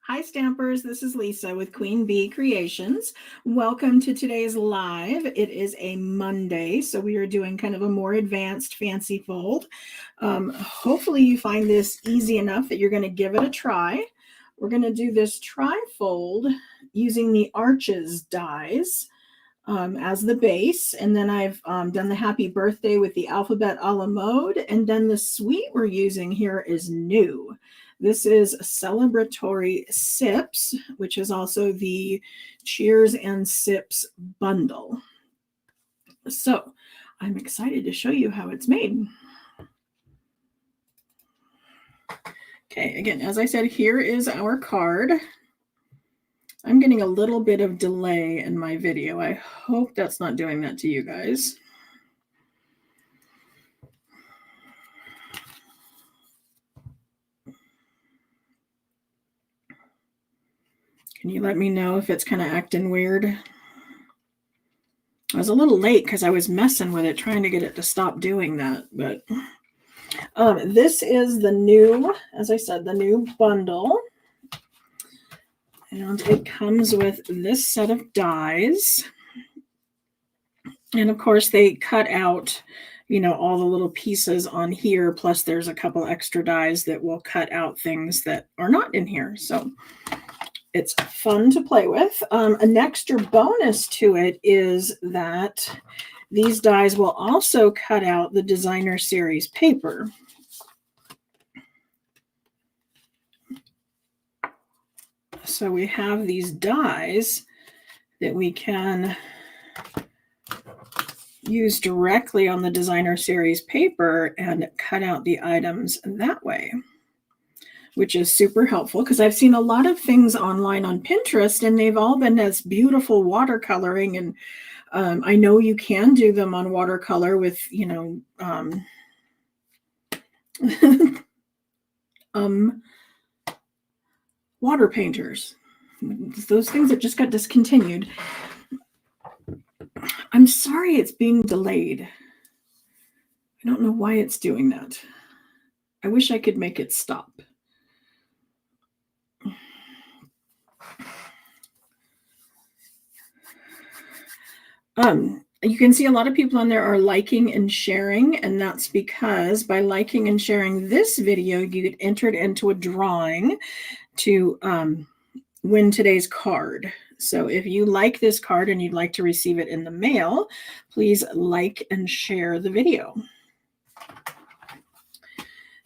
Hi Stampers, this is Lisa with Queen Bee Creations. Welcome to today's live. It is a Monday, so we are doing kind of a more advanced fancy fold. Hopefully you find this easy enough that you're going to give it a try. We're going to do this tri-fold using the Arches dies as the base, and then I've done the happy birthday with the alphabet a la mode, and then the suite we're using here is new. This is Celebratory Sips, which is also the Cheers and Sips bundle. So I'm excited to show you how it's made. Okay, again, as I said, here is our card. I'm getting a little bit of delay in my video. I hope that's not doing that to you guys. Can you let me know if it's kind of acting weird? I was a little late because I was messing with it, trying to get it to stop doing that. But this is the new, as I said, the new bundle. And it comes with this set of dies. And of course, they cut out, you know, all the little pieces on here. Plus, there's a couple extra dies that will cut out things that are not in here. So it's fun to play with. An extra bonus to it is that these dies will also cut out the designer series paper. So we have these dies that we can use directly on the designer series paper and cut out the items that way, which is super helpful because I've seen a lot of things online on Pinterest and they've all been as beautiful watercoloring. And I know you can do them on watercolor with, you know, water painters, those things that just got discontinued. I'm sorry it's being delayed. I don't know why it's doing that. I wish I could make it stop. You can see a lot of people on there are liking and sharing, and that's because by liking and sharing this video, you get entered into a drawing to win today's card. So if you like this card and you'd like to receive it in the mail, please like and share the video.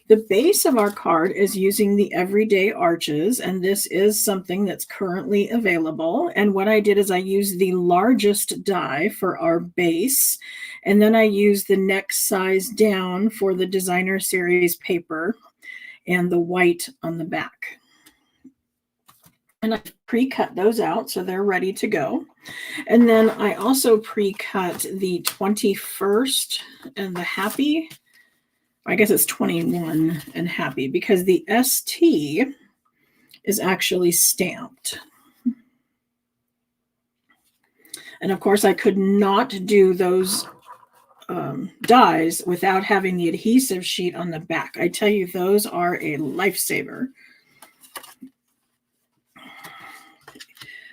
The base of our card is using the Everyday Arches, and this is something that's currently available. And what I did is I used the largest die for our base, and then I used the next size down for the designer series paper and the white on the back. And I've pre-cut those out so they're ready to go. And then I also pre-cut the 21st and the happy. I guess it's 21 and happy because the ST is actually stamped. And of course, I could not do those dies without having the adhesive sheet on the back. I tell you, those are a lifesaver.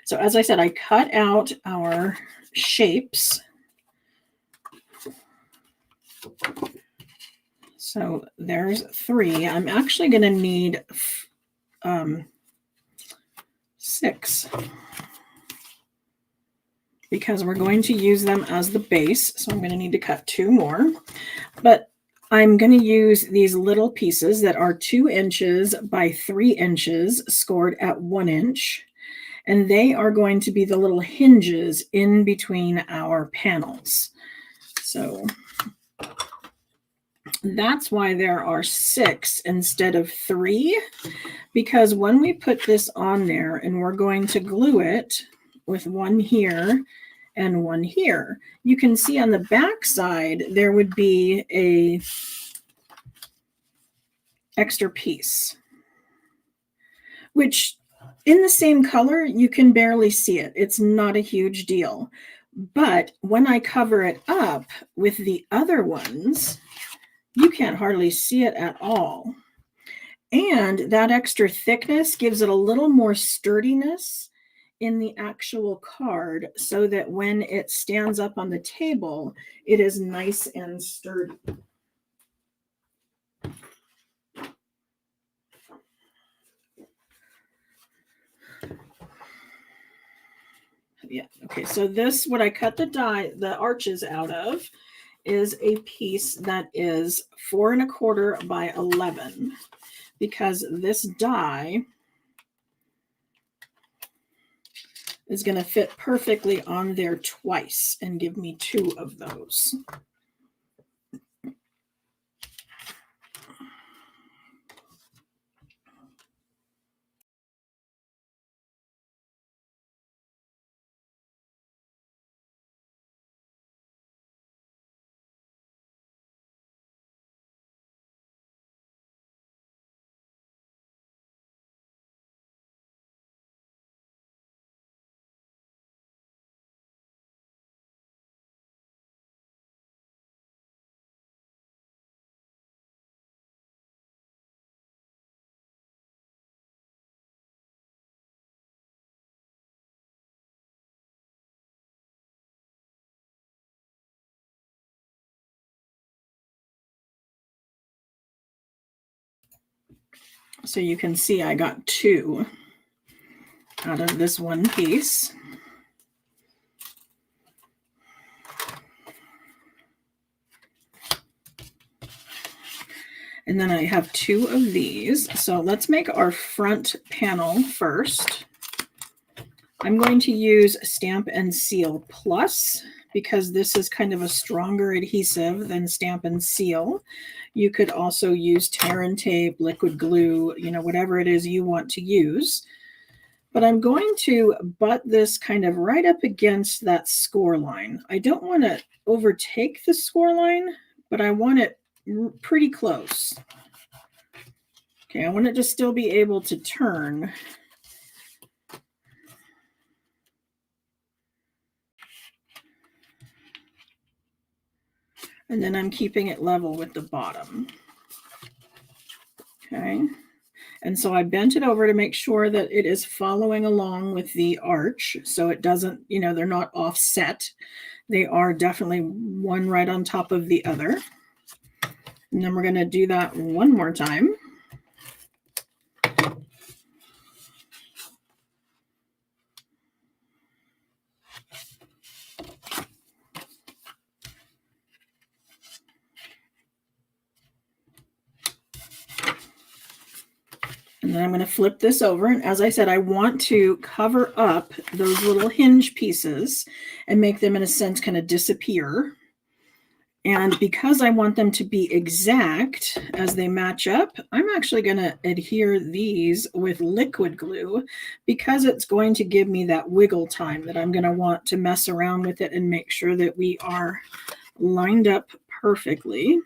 So as I said, I cut out our shapes. So there's 3. I'm actually going to need 6 because we're going to use them as the base. So I'm going to need to cut 2 more. But I'm going to use these little pieces that are 2 inches by 3 inches scored at 1 inch. And they are going to be the little hinges in between our panels. So that's why there are 6 instead of 3, because when we put this on there and we're going to glue it with 1 here and 1 here, you can see on the back side there would be a extra piece, which in the same color, you can barely see it. It's not a huge deal. But when I cover it up with the other ones, you can't hardly see it at all. And that extra thickness gives it a little more sturdiness in the actual card so that when it stands up on the table, it is nice and sturdy. Yeah, okay, so this, what I cut the arches out of, is a piece that is 4 1/4 by 11, because this die is going to fit perfectly on there twice and give me 2 of those. So you can see I got 2 out of this one piece. And then I have 2 of these. So let's make our front panel first. I'm going to use Stampin' Seal Plus because this is kind of a stronger adhesive than Stampin' Seal. You could also use tear and tape, liquid glue, whatever it is you want to use. But I'm going to butt this kind of right up against that score line. I don't want to overtake the score line, but I want it pretty close. Okay, I want it to still be able to turn. And then I'm keeping it level with the bottom. Okay, and so I bent it over to make sure that it is following along with the arch, so it doesn't, they're not offset. They are definitely one right on top of the other. And then we're going to do that one more time. And then I'm going to flip this over. And as I said, I want to cover up those little hinge pieces and make them, in a sense, kind of disappear. And because I want them to be exact as they match up, I'm actually going to adhere these with liquid glue because it's going to give me that wiggle time that I'm going to want to mess around with it and make sure that we are lined up perfectly.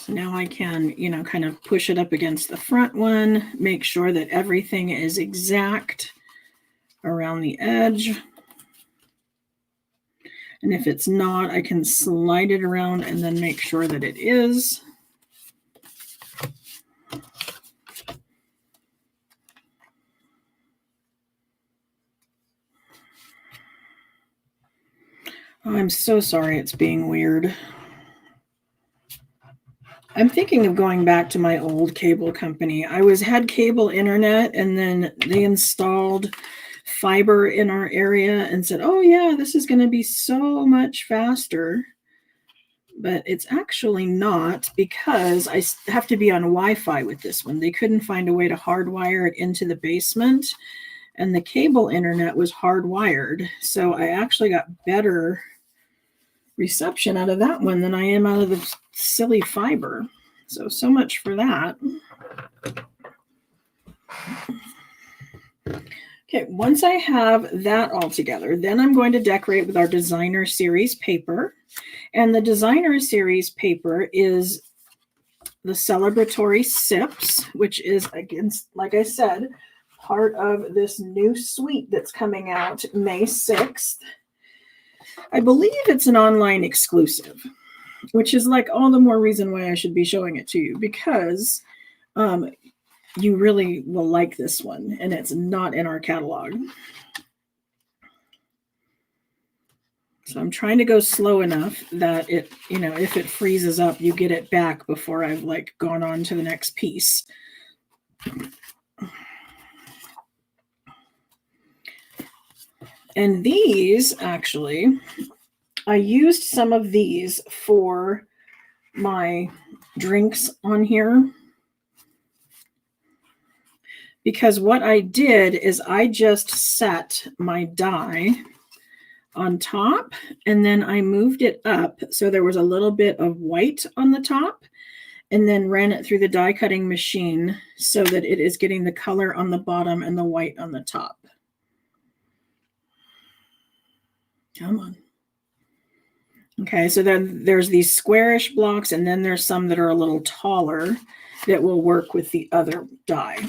So now I can, kind of push it up against the front one, make sure that everything is exact around the edge. And if it's not, I can slide it around and then make sure that it is. Oh, I'm so sorry it's being weird. I'm thinking of going back to my old cable company. I had cable internet, and then they installed fiber in our area and said, oh yeah, this is going to be so much faster. But it's actually not, because I have to be on Wi-Fi with this one. They couldn't find a way to hardwire it into the basement, and the cable internet was hardwired. So I actually got better reception out of that one than I am out of the silly fiber. So much for that. Okay, once I have that all together, then I'm going to decorate with our designer series paper. And the designer series paper is the Celebratory Sips, which is, against, like I said, part of this new suite that's coming out May 6th. I believe it's an online exclusive, which is like all the more reason why I should be showing it to you, because you really will like this one, and it's not in our catalog. So I'm trying to go slow enough that it, if it freezes up, you get it back before I've like gone on to the next piece. And these, actually, I used some of these for my drinks on here, because what I did is I just set my die on top, and then I moved it up so there was a little bit of white on the top, and then ran it through the die cutting machine so that it is getting the color on the bottom and the white on the top. Come on. Okay, so then there's these squarish blocks, and then there's some that are a little taller that will work with the other die.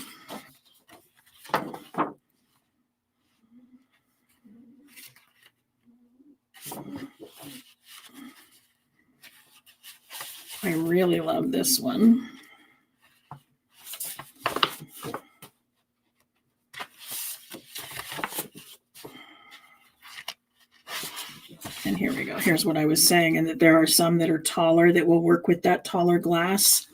I really love this one. And here we go. Here's what I was saying, and that there are some that are taller that will work with that taller glass.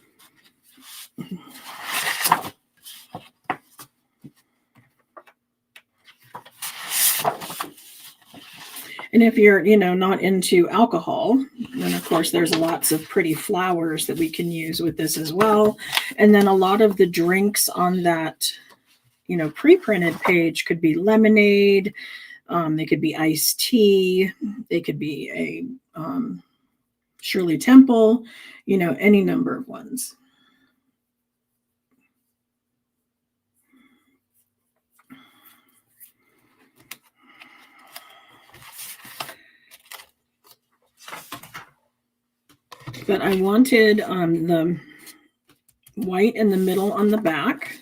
And if you're, not into alcohol, then of course there's lots of pretty flowers that we can use with this as well. And then a lot of the drinks on that, pre-printed page could be lemonade. They could be iced tea. They could be a Shirley Temple, any number of ones. But I wanted the white in the middle on the back.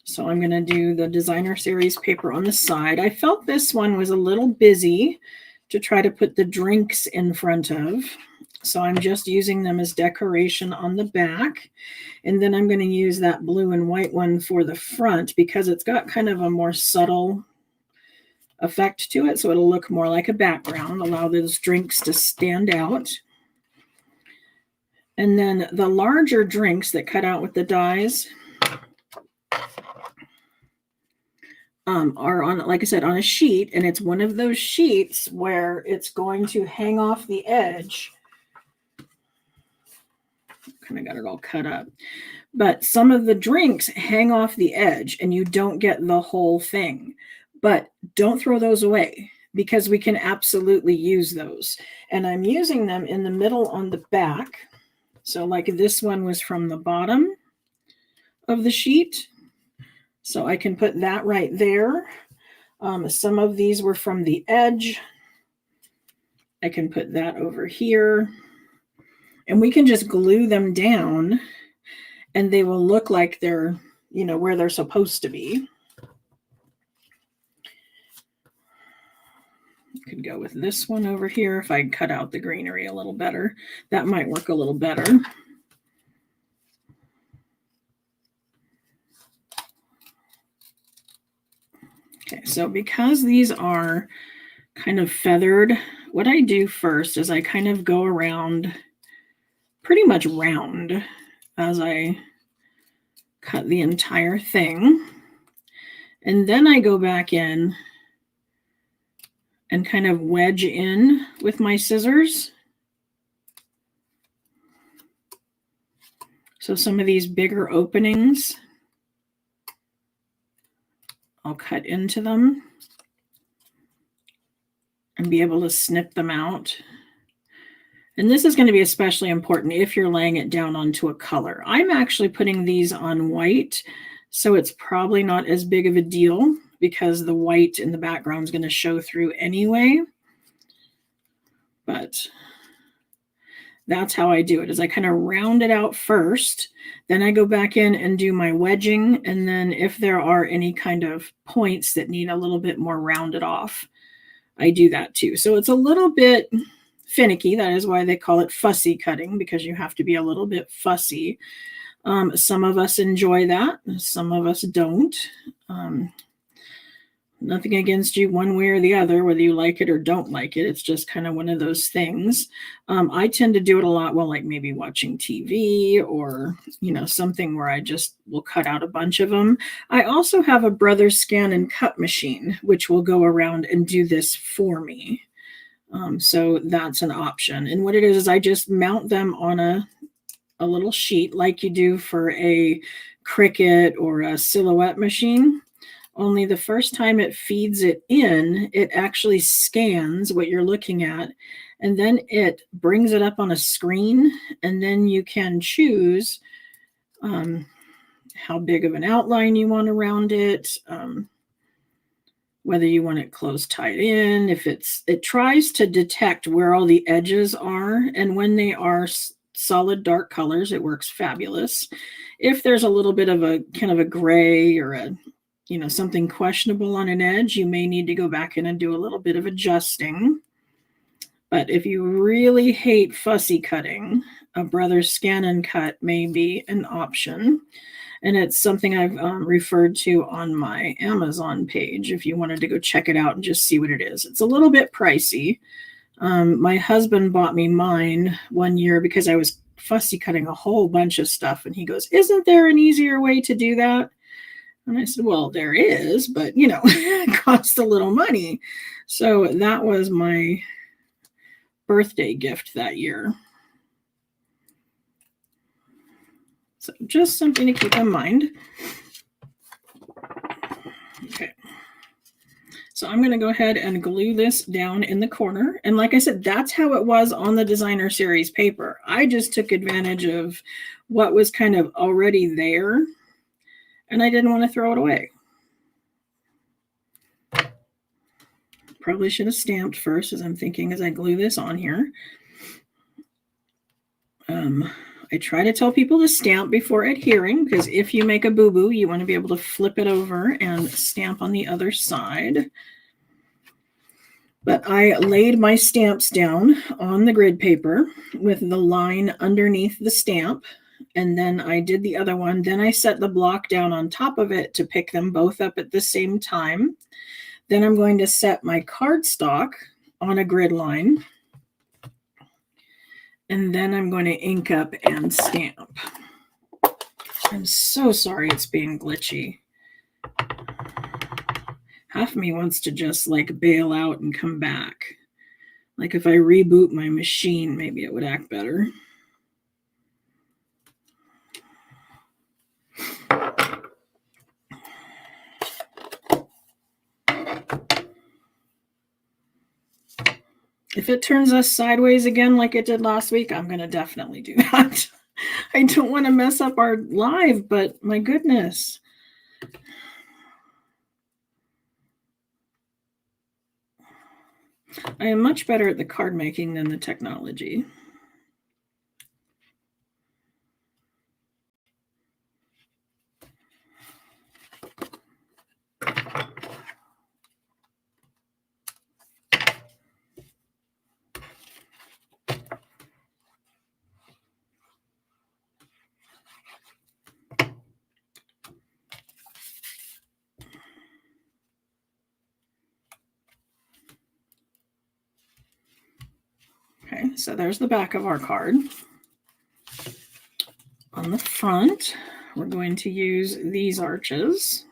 So I'm going to do the designer series paper on the side. I felt this one was a little busy to try to put the drinks in front of. So I'm just using them as decoration on the back. And then I'm going to use that blue and white one for the front because it's got kind of a more subtle effect to it. So it'll look more like a background, allow those drinks to stand out. And then the larger drinks that cut out with the dies are on, like I said, on a sheet. And it's one of those sheets where it's going to hang off the edge. Kind of got it all cut up. But some of the drinks hang off the edge and you don't get the whole thing. But don't throw those away, because we can absolutely use those. And I'm using them in the middle on the back. So like this one was from the bottom of the sheet. So I can put that right there. Some of these were from the edge. I can put that over here. And we can just glue them down and they will look like they're, where they're supposed to be. Could go with this one over here if I cut out the greenery a little better. That might work a little better. Okay, so because these are kind of feathered, what I do first is I kind of go around, pretty much round, as I cut the entire thing. And then I go back in and kind of wedge in with my scissors. So some of these bigger openings, I'll cut into them and be able to snip them out. And this is going to be especially important if you're laying it down onto a color. I'm actually putting these on white, so it's probably not as big of a deal because the white in the background is going to show through anyway. But That's how I do it, is I kind of round it out first. Then I go back in and do my wedging. And then if there are any kind of points that need a little bit more rounded off, I do that too. So it's a little bit finicky. That is why they call it fussy cutting, because you have to be a little bit fussy. Some of us enjoy that. Some of us don't. Nothing against you one way or the other, whether you like it or don't like it. It's just kind of one of those things. I tend to do it a lot while like maybe watching TV or, something where I just will cut out a bunch of them. I also have a Brothers Scan and Cut machine, which will go around and do this for me. So that's an option. And what it is I just mount them on a little sheet like you do for a Cricut or a Silhouette machine. Only the first time it feeds it in, it actually scans what you're looking at, and then it brings it up on a screen, and then you can choose how big of an outline you want around it, whether you want it close tied in. If it tries to detect where all the edges are, and when they are solid dark colors, it works fabulous. If there's a little bit of a kind of a gray or a something questionable on an edge, you may need to go back in and do a little bit of adjusting. But if you really hate fussy cutting, a Brothers Scan and Cut may be an option. And it's something I've referred to on my Amazon page if you wanted to go check it out and just see what it is. It's a little bit pricey. My husband bought me mine one year because I was fussy cutting a whole bunch of stuff. And he goes, "Isn't there an easier way to do that?" And I said, "Well, there is, but, it costs a little money." So that was my birthday gift that year. So just something to keep in mind. Okay. So I'm going to go ahead and glue this down in the corner. And like I said, that's how it was on the Designer Series paper. I just took advantage of what was kind of already there, and I didn't want to throw it away. Probably should have stamped first, as I'm thinking as I glue this on here. I try to tell people to stamp before adhering, because if you make a boo-boo, you want to be able to flip it over and stamp on the other side. But I laid my stamps down on the grid paper with the line underneath the stamp, and then I did the other one. Then I set the block down on top of it to pick them both up at the same time. Then I'm going to set my cardstock on a grid line, and then I'm going to ink up and stamp. I'm so sorry it's being glitchy. Half of me wants to just like bail out and come back. Like if I reboot my machine, maybe it would act better. If it turns us sideways again like it did last week, I'm going to definitely do that. I don't want to mess up our live, but my goodness. I am much better at the card making than the technology. Okay, so there's the back of our card. On the front, we're going to use these arches.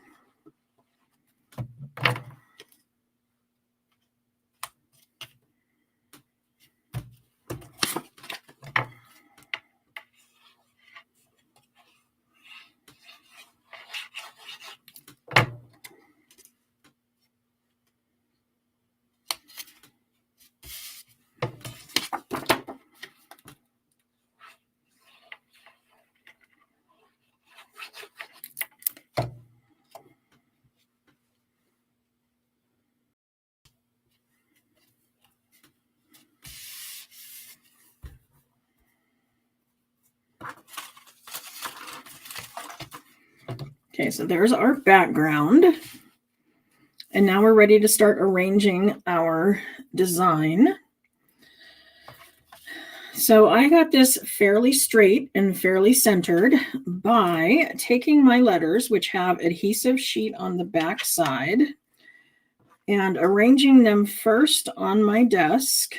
Okay, so there's our background. And now we're ready to start arranging our design. So I got this fairly straight and fairly centered by taking my letters, which have adhesive sheet on the back side, and arranging them first on my desk.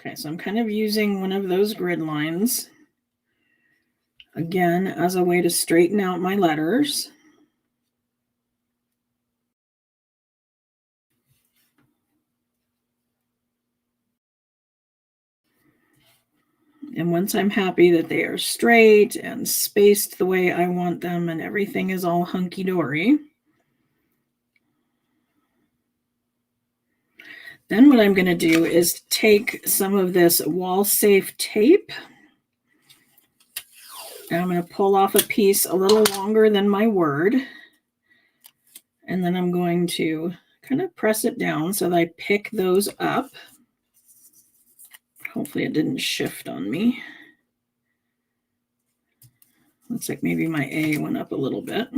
Okay, so I'm kind of using one of those grid lines, again, as a way to straighten out my letters. And once I'm happy that they are straight and spaced the way I want them and everything is all hunky-dory, then what I'm going to do is take some of this wall-safe tape, and I'm going to pull off a piece a little longer than my word, and then I'm going to kind of press it down so that I pick those up. Hopefully it didn't shift on me. Looks like maybe my A went up a little bit.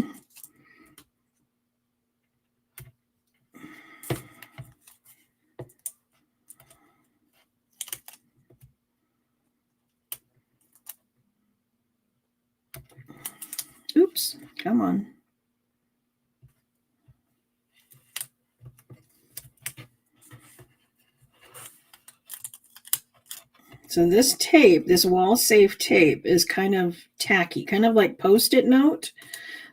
Oops, come on. So this tape, this wall-safe tape, is kind of tacky, kind of like Post-it note.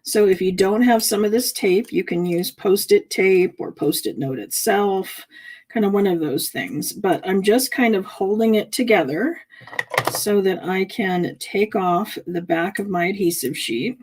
So if you don't have some of this tape, you can use Post-it tape or Post-it note itself, kind of one of those things. But I'm just kind of holding it together so that I can take off the back of my adhesive sheet.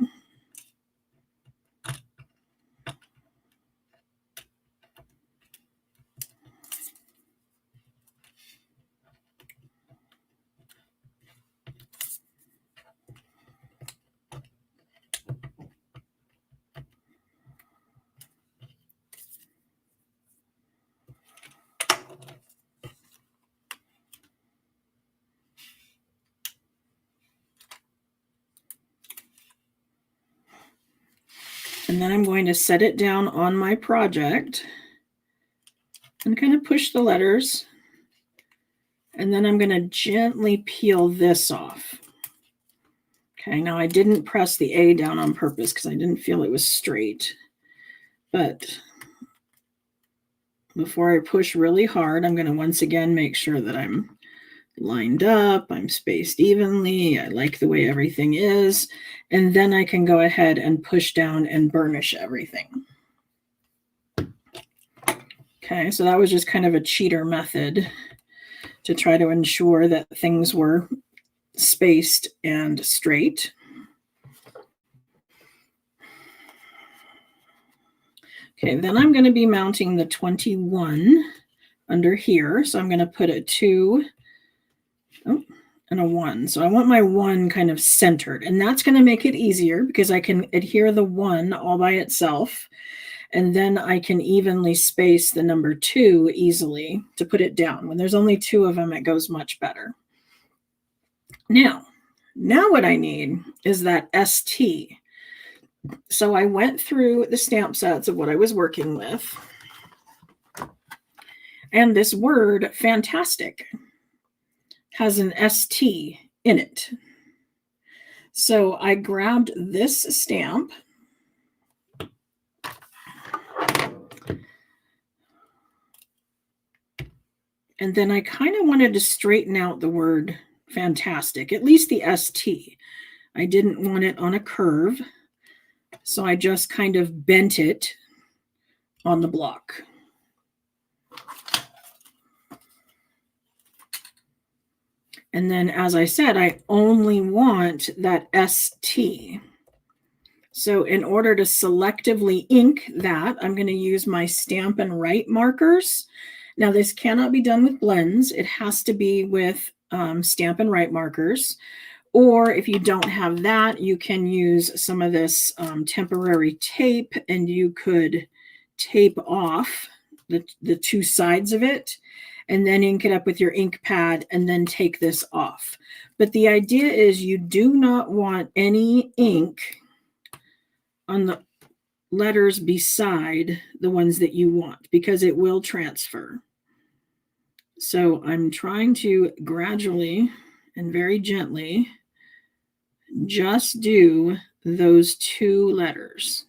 And then I'm going to set it down on my project and kind of push the letters. And then I'm going to gently peel this off. Okay, now I didn't press the A down on purpose because I didn't feel it was straight. But before I push really hard, I'm going to once again make sure that I'm lined up, I'm spaced evenly, I like the way everything is, and then I can go ahead and push down and burnish everything. Okay, so that was just kind of a cheater method to try to ensure that things were spaced and straight. Okay, then I'm going to be mounting the 21 under here. So I'm going to put a 2 and a 1. So I want my 1 kind of centered, and that's going to make it easier because I can adhere the 1 all by itself, and then I can evenly space the number 2 easily to put it down. When there's only 2 of them, it goes much better. Now what I need is that ST. So I went through the stamp sets of what I was working with, and this word fantastic has an ST in it. So I grabbed this stamp and then I kind of wanted to straighten out the word fantastic, at least the ST. I didn't want it on a curve, so I just kind of bent it on the block. And then, as I said, I only want that ST. So in order to selectively ink that, I'm going to use my Stampin' Write markers. Now, this cannot be done with blends. It has to be with Stampin' Write markers. Or if you don't have that, you can use some of this temporary tape, and you could tape off the two sides of it and then ink it up with your ink pad and then take this off. But the idea is you do not want any ink on the letters beside the ones that you want because it will transfer. So I'm trying to gradually and very gently just do those two letters.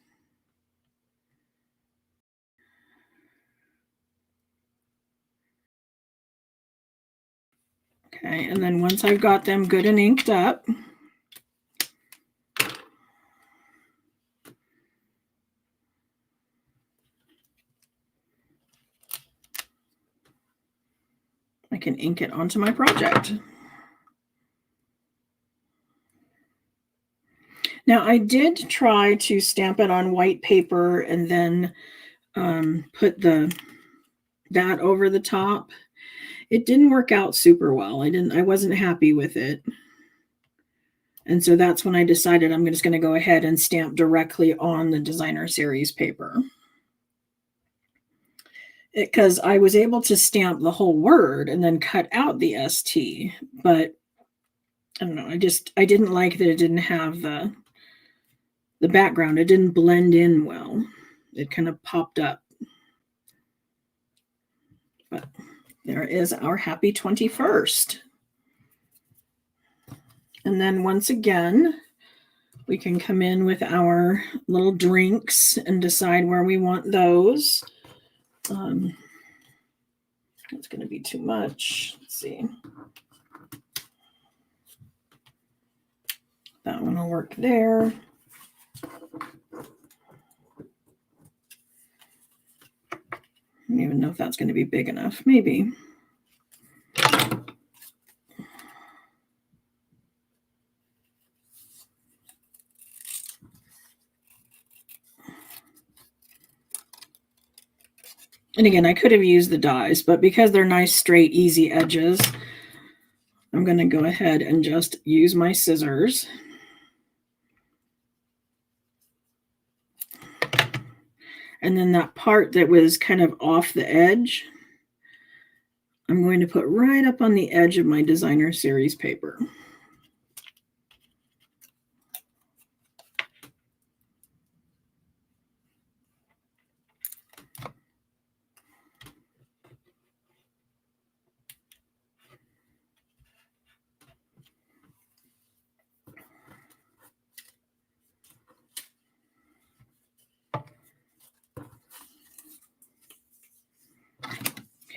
Okay, and then once I've got them good and inked up, I can ink it onto my project. Now, I did try to stamp it on white paper and then put that over the top. It didn't work out super well. I wasn't happy with it. And so that's when I decided I'm just going to go ahead and stamp directly on the designer series paper. Because I was able to stamp the whole word and then cut out the ST, but I don't know, I didn't like that it didn't have the background. It didn't blend in well. It kind of popped up. But there is our happy 21st. And then once again, we can come in with our little drinks and decide where we want those. It's going to be too much. Let's see. That one will work there. I don't even know if that's going to be big enough. Maybe. And again, I could have used the dies, but because they're nice, straight, easy edges, I'm going to go ahead and just use my scissors. And then that part that was kind of off the edge, I'm going to put right up on the edge of my designer series paper.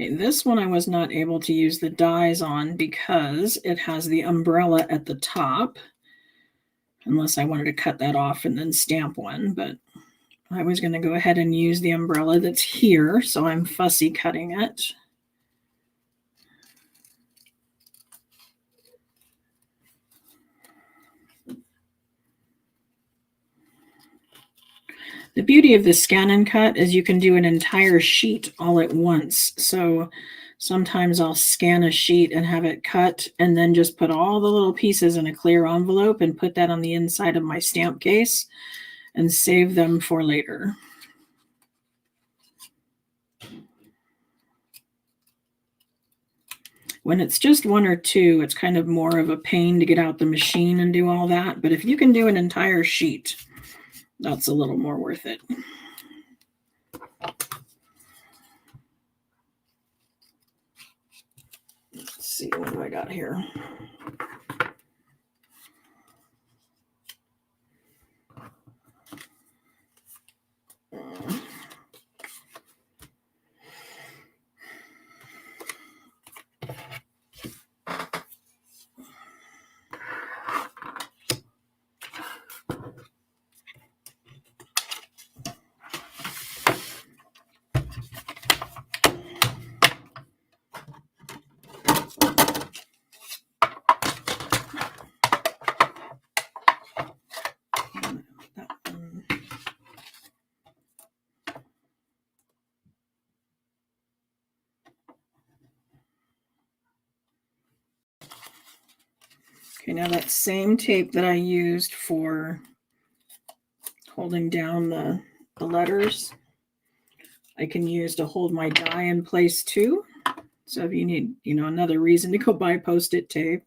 Okay, this one I was not able to use the dies on because it has the umbrella at the top, unless I wanted to cut that off and then stamp one, but I was going to go ahead and use the umbrella that's here, so I'm fussy cutting it. The beauty of the scan and cut is you can do an entire sheet all at once. So sometimes I'll scan a sheet and have it cut and then just put all the little pieces in a clear envelope and put that on the inside of my stamp case and save them for later. When it's just one or two, it's kind of more of a pain to get out the machine and do all that. But if you can do an entire sheet, that's a little more worth it. Let's see, what do I got here? Okay, now that same tape that I used for holding down the letters, I can use to hold my die in place too. So if you need, another reason to go buy Post-it tape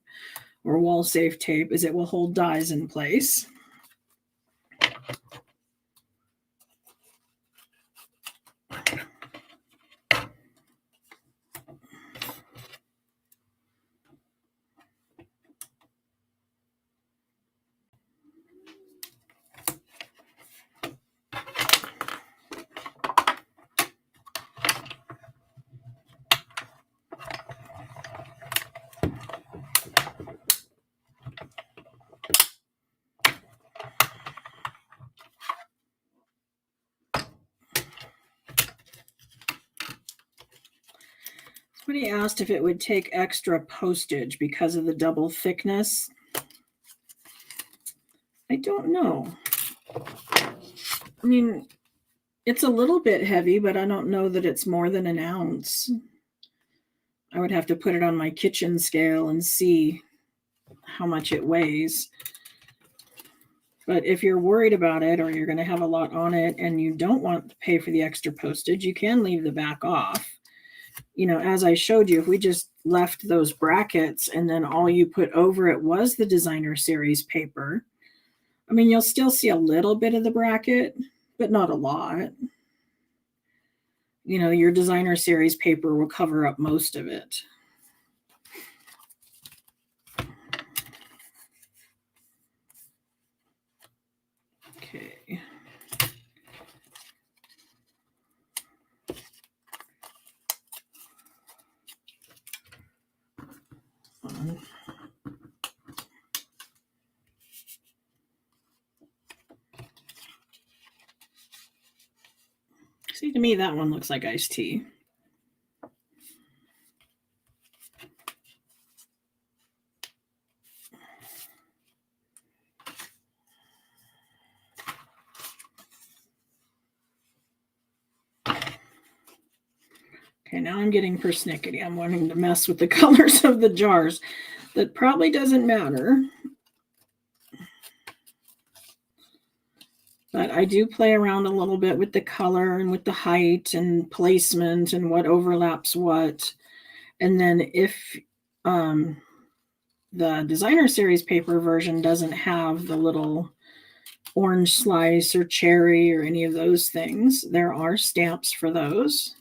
or wall safe tape is it will hold dies in place. Somebody asked if it would take extra postage because of the double thickness. I don't know. I mean, it's a little bit heavy, but I don't know that it's more than an ounce. I would have to put it on my kitchen scale and see how much it weighs. But if you're worried about it or you're going to have a lot on it and you don't want to pay for the extra postage, you can leave the back off. As I showed you, if we just left those brackets and then all you put over it was the designer series paper, I mean, you'll still see a little bit of the bracket, but not a lot. Your designer series paper will cover up most of it. Okay. See, to me, that one looks like iced tea. Okay, now I'm getting persnickety. I'm wanting to mess with the colors of the jars. That probably doesn't matter. But I do play around a little bit with the color and with the height and placement and what overlaps what. And then if the designer series paper version doesn't have the little orange slice or cherry or any of those things, there are stamps for those.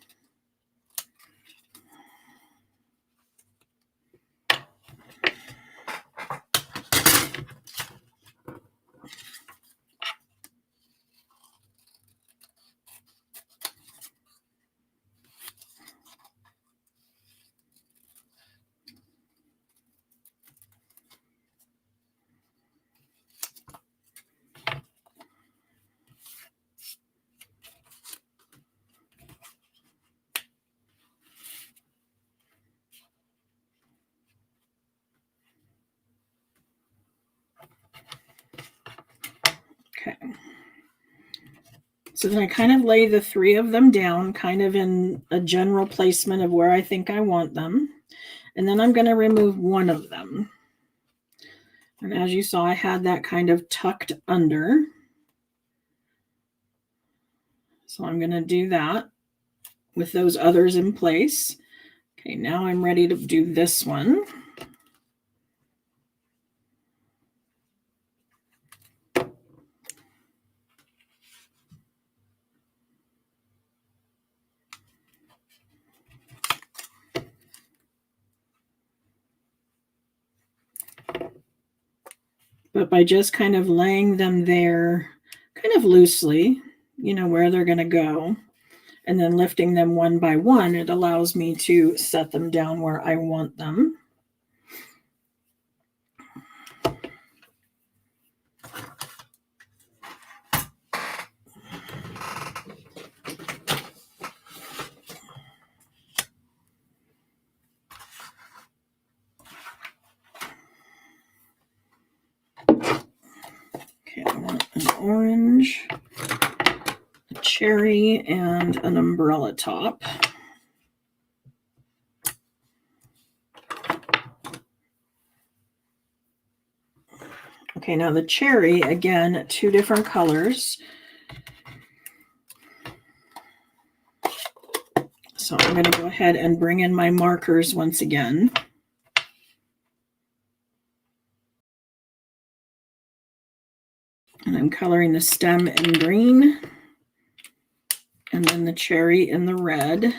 Okay. So then I kind of lay the three of them down kind of in a general placement of where I think I want them. And then I'm going to remove one of them. And as you saw, I had that kind of tucked under. So I'm going to do that with those others in place. Okay, now I'm ready to do this one. But by just kind of laying them there kind of loosely, where they're going to go, and then lifting them one by one, it allows me to set them down where I want them. Okay, I want an orange, a cherry, and an umbrella top. Okay, now the cherry, again, two different colors. So I'm going to go ahead and bring in my markers once again. And I'm coloring the stem in green and then the cherry in the red.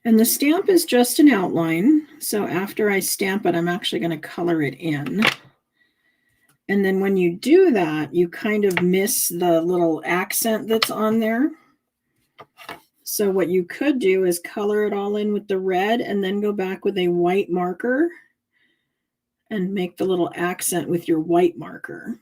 And the stamp is just an outline. So after I stamp it, I'm actually going to color it in. And then when you do that, you kind of miss the little accent that's on there. So what you could do is color it all in with the red and then go back with a white marker and make the little accent with your white marker.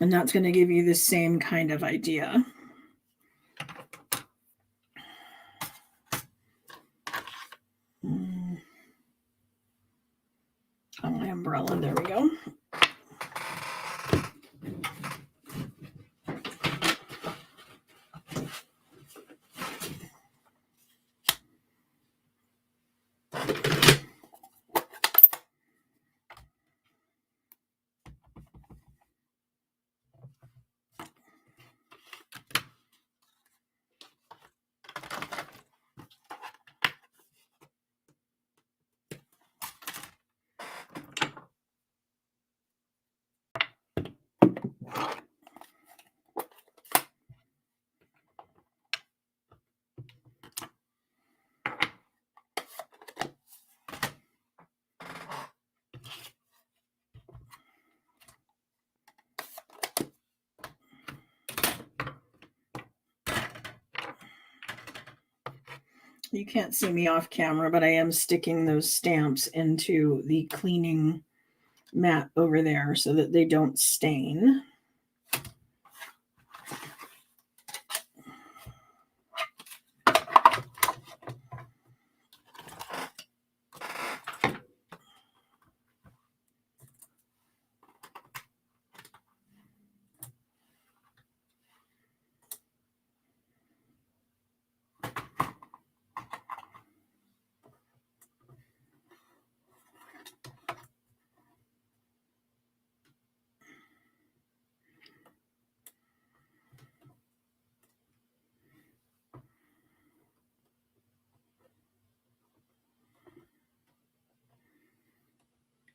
And that's going to give you the same kind of idea. On my umbrella, there we go. You can't see me off camera, but I am sticking those stamps into the cleaning mat over there so that they don't stain.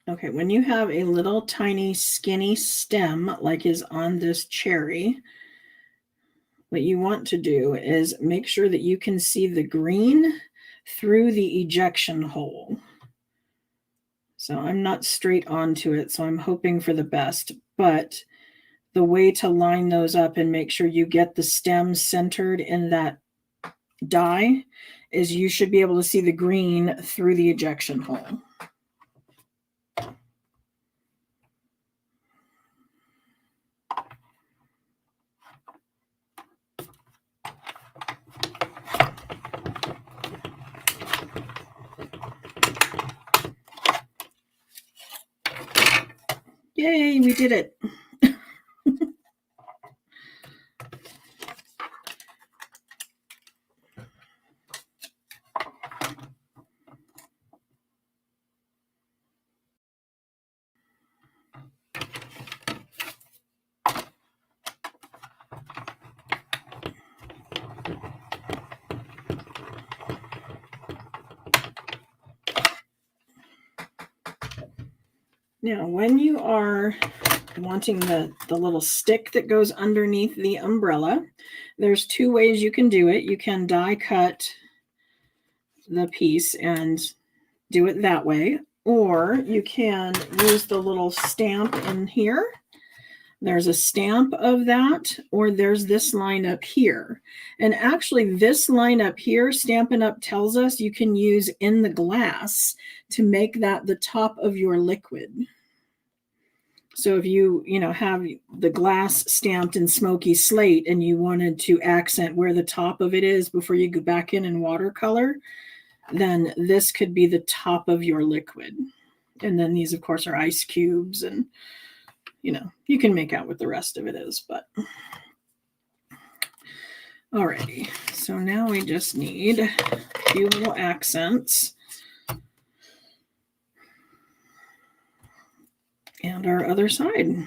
Okay, when you have a little tiny skinny stem like is on this cherry, what you want to do is make sure that you can see the green through the ejection hole. So I'm not straight onto it, so I'm hoping for the best, but the way to line those up and make sure you get the stem centered in that die is you should be able to see the green through the ejection hole. Yay, we did it. Now, when you are wanting the little stick that goes underneath the umbrella, there's two ways you can do it. You can die cut the piece and do it that way, or you can use the little stamp in here. There's a stamp of that, or there's this line up here. And actually this line up here, Stampin' Up! Tells us you can use in the glass to make that the top of your liquid. So if you have the glass stamped in smoky slate and you wanted to accent where the top of it is before you go back in watercolor, then this could be the top of your liquid. And then these, of course, are ice cubes, and you can make out what the rest of it is, but alrighty. So now we just need a few little accents. And our other side.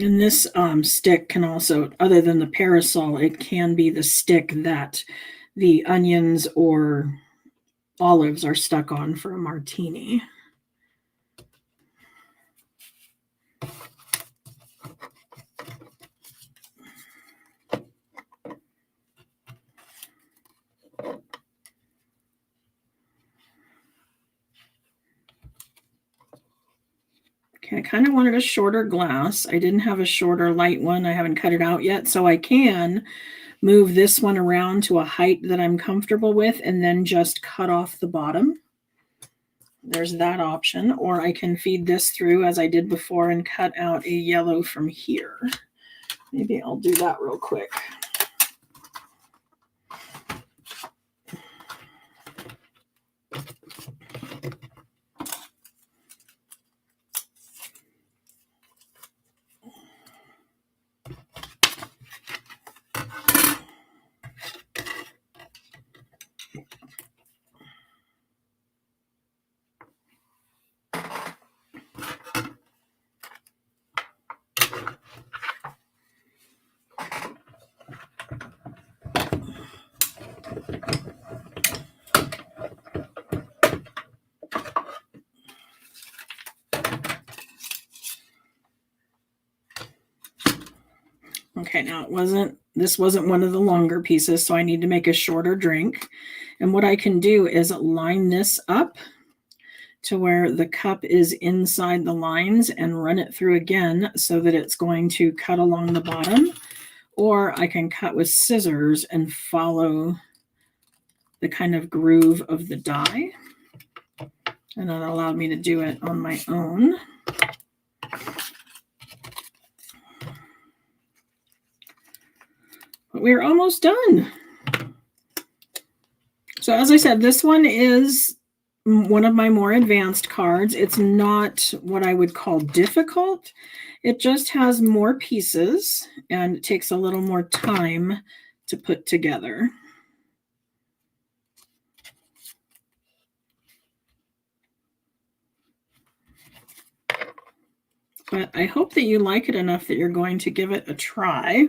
And this stick can also, other than the parasol, it can be the stick that the onions or olives are stuck on for a martini. Okay, I kind of wanted a shorter glass. I didn't have a shorter light one. I haven't cut it out yet, so I can move this one around to a height that I'm comfortable with and then just cut off the bottom. There's that option, or I can feed this through as I did before and cut out a yellow from here. Maybe I'll do that real quick. Okay, now this wasn't one of the longer pieces, so I need to make a shorter drink. And what I can do is line this up to where the cup is inside the lines and run it through again so that it's going to cut along the bottom. Or I can cut with scissors and follow the kind of groove of the die. And that allowed me to do it on my own. But we're almost done. So as I said, this one is one of my more advanced cards. It's not what I would call difficult. It just has more pieces and it takes a little more time to put together. But I hope that you like it enough that you're going to give it a try.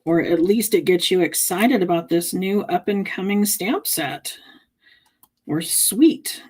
Or at least it gets you excited about this new up-and-coming stamp set or suite.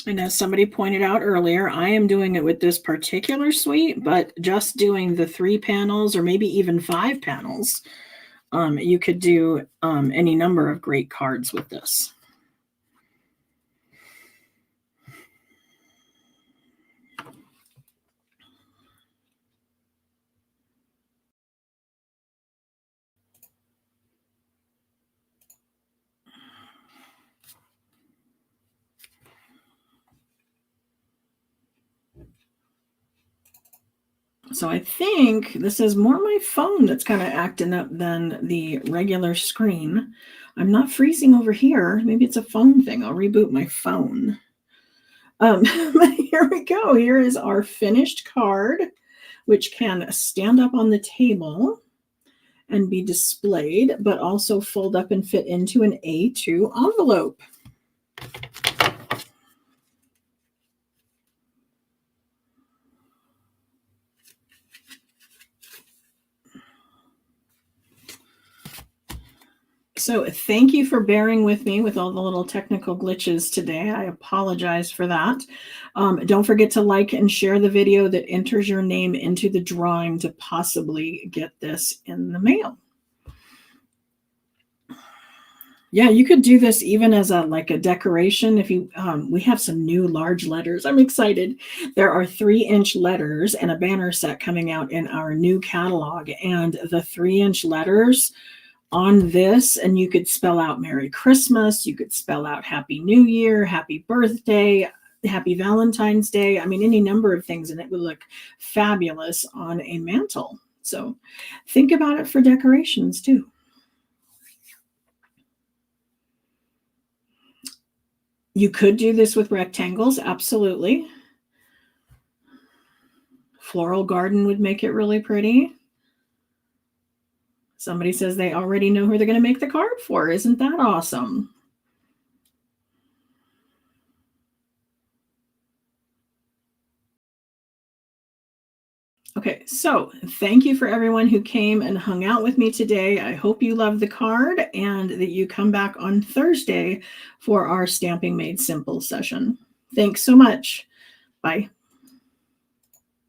And as somebody pointed out earlier, I am doing it with this particular suite, but just doing the 3 panels or maybe even 5 panels, you could do any number of great cards with this. So I think this is more my phone that's kind of acting up than the regular screen. I'm not freezing over here. Maybe it's a phone thing. I'll reboot my phone. Here we go. Here is our finished card, which can stand up on the table and be displayed, but also fold up and fit into an A2 envelope. So thank you for bearing with me with all the little technical glitches today. I apologize for that. Don't forget to like and share the video that enters your name into the drawing to possibly get this in the mail. Yeah, you could do this even as a like a decoration. If you, we have some new large letters. I'm excited. There are 3-inch letters and a banner set coming out in our new catalog, and the 3-inch letters on this, and you could spell out Merry Christmas, you could spell out Happy New Year, Happy Birthday, Happy Valentine's Day. I mean, any number of things, and it would look fabulous on a mantle. So think about it for decorations too. You could do this with rectangles, absolutely. Floral garden would make it really pretty. Somebody says they already know who they're going to make the card for. Isn't that awesome? Okay, so thank you for everyone who came and hung out with me today. I hope you love the card and that you come back on Thursday for our Stamping Made Simple session. Thanks so much. Bye.